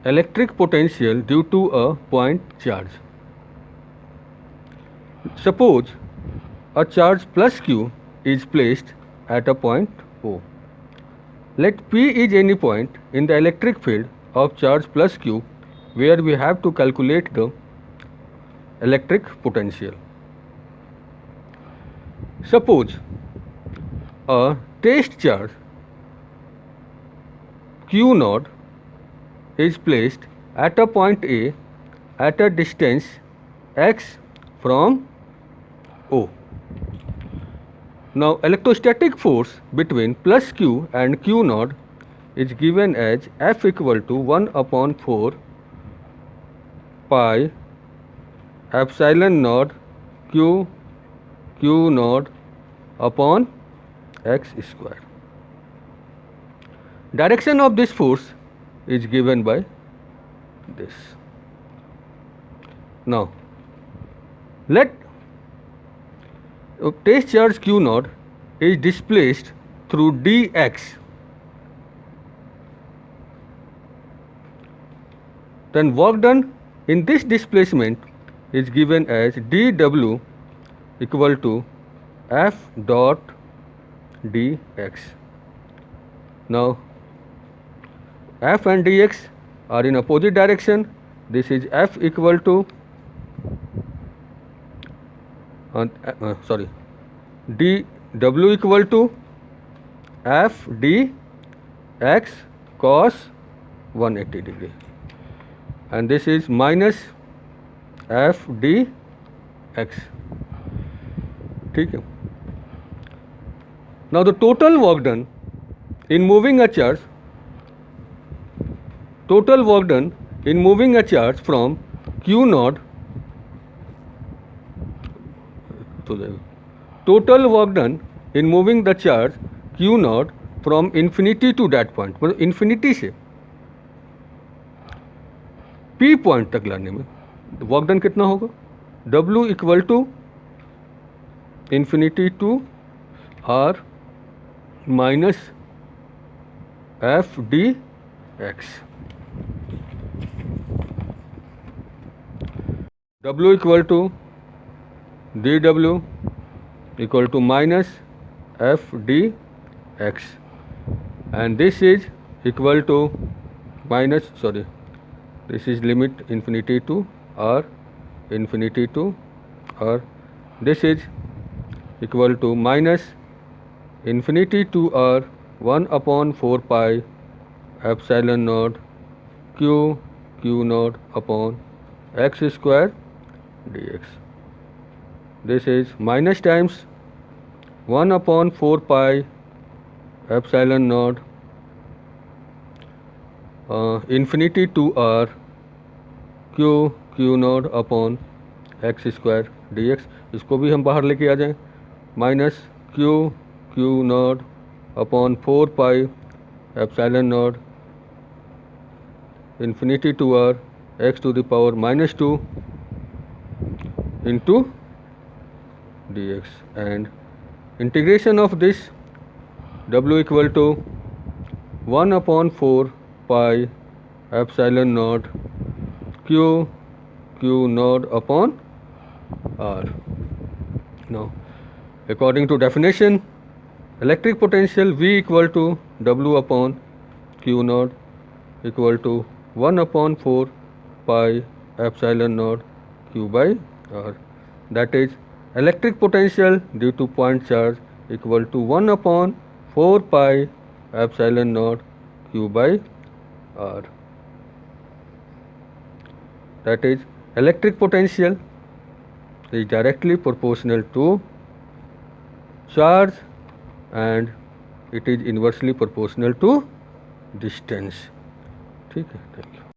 electric potential due to a point charge. Suppose a charge plus q is placed at a point O. Let P is any point in the electric field of charge plus q where we have to calculate the electric potential. Suppose a test charge q naught is placed at a point A at a distance x from O. Now electrostatic force between plus q and q naught is given as F equal to 1 upon 4 pi epsilon naught q naught upon x square. Direction of this force is given by this. Now let test charge q naught is displaced through dx. Then work done in this displacement is given as dw equal to f dot dx. Now f and dx are in opposite direction. This is f equal to dw equal to f dx cos 180 degree, and this is minus f dx. ठीक है. Now the total work done in moving a charge from q naught to the total work done in moving the charge q naught from infinity to that point, मतलब infinity से p point तक लाने में work done कितना होगा? w equal to infinity to r minus f dx. W equal to dw equal to minus f dx, and this is equal to minus, this is limit infinity to r, this is equal to minus infinity to r 1 upon 4 pi epsilon naught q naught upon x square dx. This is minus times 1 upon 4 pi epsilon naught infinity to r q naught upon x square dx. इसको भी हम बाहर लेके आ जाएं, minus q naught upon 4 pi epsilon naught infinity to r x to the power minus 2 into dx, and integration of this w equal to 1 upon 4 pi epsilon naught q naught upon r. Now according to definition, electric potential V equal to W upon Q naught equal to 1 upon 4 pi epsilon naught Q by R. That is, electric potential due to point charge equal to 1 upon 4 pi epsilon naught Q by R. That is, electric potential is directly proportional to charge and it is inversely proportional to distance. ठीक है, thank you.